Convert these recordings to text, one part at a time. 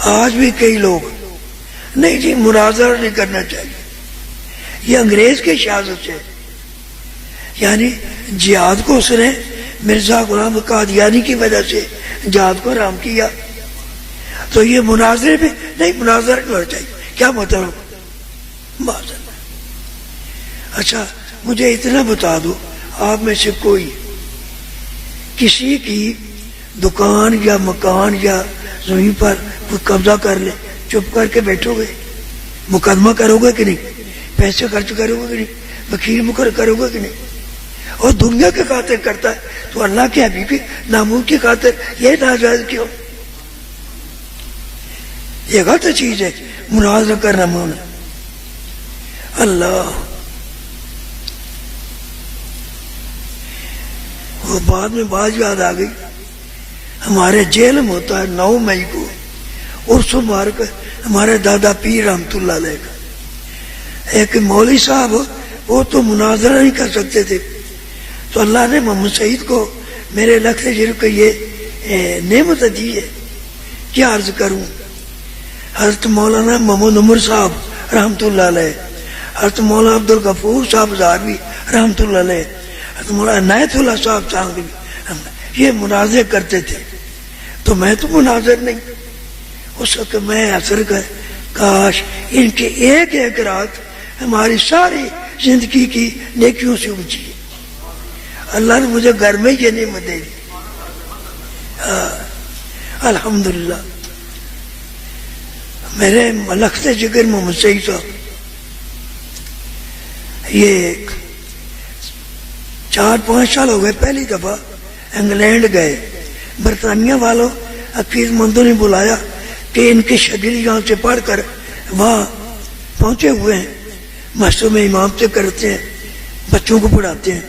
آج بھی کئی لوگ نہیں جی مناظرہ نہیں کرنا چاہیے، یہ انگریز کی شہادت سے، یعنی جہاد کو اس نے مرزا غلام قادیانی کی وجہ سے جہاد کو حرام کیا، تو یہ مناظرے میں نہیں، مناظرہ نہیں ہونا چاہیے، کیا مطلب؟ اچھا مجھے اتنا بتا دو، آپ میں سے کوئی کسی کی دکان یا مکان یا زمین پر کوئی قبضہ کر لے، چپ کر کے بیٹھو گے؟ مقدمہ کرو گے کہ نہیں؟ پیسے خرچ کرو گے کہ نہیں؟ وکیل مقرر کرو گے کہ نہیں؟ اور دنیا کی خاطر کرتا ہے تو اللہ کے حبیب کی ناموں کی خاطر یہ ناجائز کیوں؟ یہ غلط چیز ہے مناظرہ کرنا مونا۔ اللہ، وہ بعد میں بات یاد آ گئی، ہمارے جیل میں ہوتا ہے 9 مئی کو عرس مبارک ہمارے دادا پیر رحمت اللہ علیہ کا، ایک مولوی صاحب وہ تو مناظرہ نہیں کر سکتے تھے، تو اللہ نے محمد سعید کو میرے لکھ جرب کو یہ نعمت دی ہے، کیا عرض کروں؟ حضرت مولانا محمد عمر صاحب رحمت اللہ علیہ، حضرت مولانا عبد الغفور صاحب زاروی رحمت اللہ علیہ، حضرت مولانا عنایت اللہ صاحب چاندوی، یہ مناظر کرتے تھے، تو میں تو مناظر نہیں۔ اس وقت میں اثر کر کاش ان کے ایک ایک رات ہماری ساری زندگی کی نیکیوں سے اونچی ہے۔ اللہ نے مجھے گھر میں یہ نعمت دے دی، الحمدللہ۔ میرے لخت جگر محمد سعید صاحب یہ 4-5 سال ہو گئے، پہلی دفعہ انگلینڈ گئے، برطانیہ والوں عقید مندوں نے بلایا کہ ان کے شاگرد یہاں سے پڑھ کر وہاں پہنچے ہوئے ہیں، مسجد میں امامت کرتے ہیں، بچوں کو پڑھاتے ہیں۔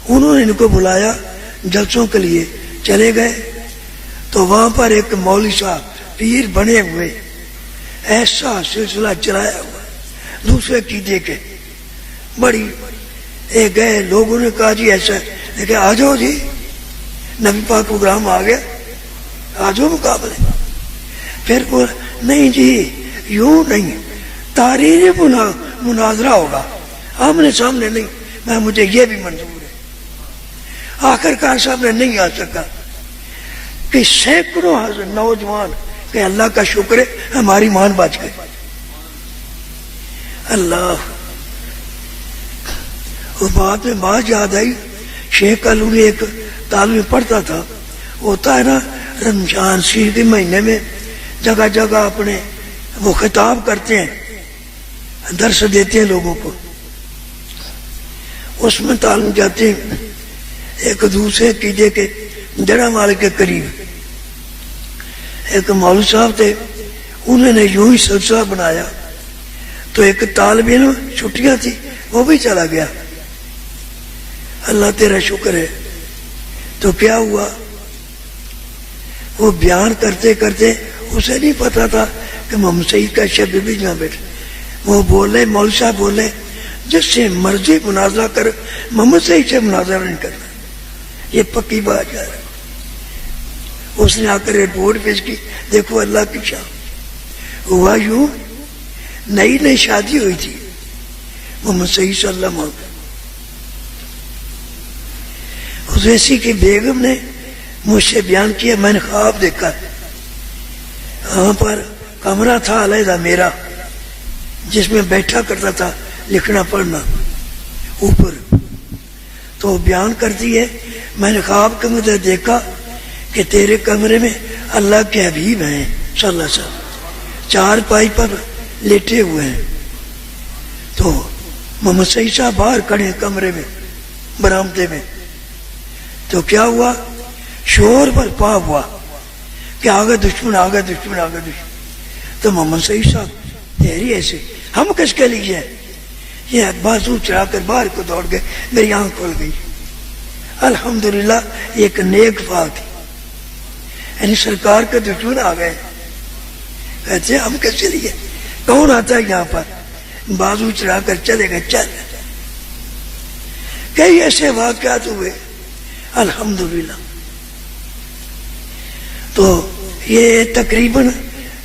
انہوں نے ان کو بلایا جلسوں کے لیے، چلے گئے تو وہاں پر ایک مولوی صاحب پیر بنے ہوئے، ایسا سلسلہ چلایا ہوا دوسرے عقیدے کے، بڑی گئے لوگوں نے کہا جی ایسا ہے کہ آ جاؤ جی، نبی پاک پروگرام آ گیا، آ جاؤ مقابلے۔ پھر بولا نہیں جی یوں نہیں، تحریری مناظرہ ہوگا، آمنے سامنے نہیں، میں مجھے یہ بھی منظور ہے۔ آخر کار صاحب نے نہیں آ سکا کہ سینکڑوں نوجوان کہ اللہ کا شکر ہے ہماری مان بچ گئی۔ اللہ، وہ بعد میں بات یاد آئی، شیخ علوی ایک تعلیم پڑھتا تھا، ہوتا ہے نا رمضان شریف کے مہینے میں جگہ جگہ اپنے وہ خطاب کرتے ہیں، درس دیتے ہیں لوگوں کو، اس میں تعلیم جاتے ہیں ایک دوسرے عقیدے کے جڑا والے کے قریب ایک مولوی صاحب تھے، انہوں نے یوں ہی سلسلہ بنایا، تو ایک طالب علم چھٹیاں تھی وہ بھی چلا گیا، اللہ تیرا شکر ہے۔ تو کیا ہوا، وہ بیان کرتے کرتے اسے نہیں پتا تھا کہ محمد سعید کا شب بھی جہاں بیٹھے، وہ بولے، مولوی صاحب بولے جس سے مرضی مناظرہ کر، محمد سعید سے مناظرہ نہیں کرنا، یہ پکی بات ہے۔ اس نے آ کر رپورٹ پیش کی، دیکھو اللہ کی شان۔ ہوا یوں، نئی نئی شادی ہوئی تھی محمد سعید صلی اللہ علیہ وسلم، اویسی کی بیگم نے مجھ سے بیان کیا، میں نے خواب دیکھا، وہاں پر کمرہ تھا علیحدہ میرا جس میں بیٹھا کرتا تھا لکھنا پڑھنا اوپر، تو بیان کرتی ہے میں نے خواب کے اندر دیکھا کہ تیرے کمرے میں اللہ کے حبیب ہیں صلی اللہ علیہ وسلم، 4 پائی پر لیٹے ہوئے ہیں، تو محمد سعید صاحب باہر کھڑے ہیں کمرے میں برآمدے میں، تو کیا ہوا، شور برپا ہوا کہ آگے دشمن، آگے دشمن، آگے دشمن۔ تو محمد سعید صاحب تیری ایسے، ہم کس کے لیے ہیں؟ یہ بازو چڑھا کر باہر کو دوڑ گئے، میری آنکھ کھل گئی۔ الحمدللہ ایک نیک فال تھی، یعنی سرکار کے دشمن آ گئے، کہتے ہم کس کے لیے، کون آتا ہے یہاں پر؟ بازو چڑھا کر چلے گئے، چل کئی ایسے واقعات ہوئے الحمدللہ۔ تو یہ تقریباً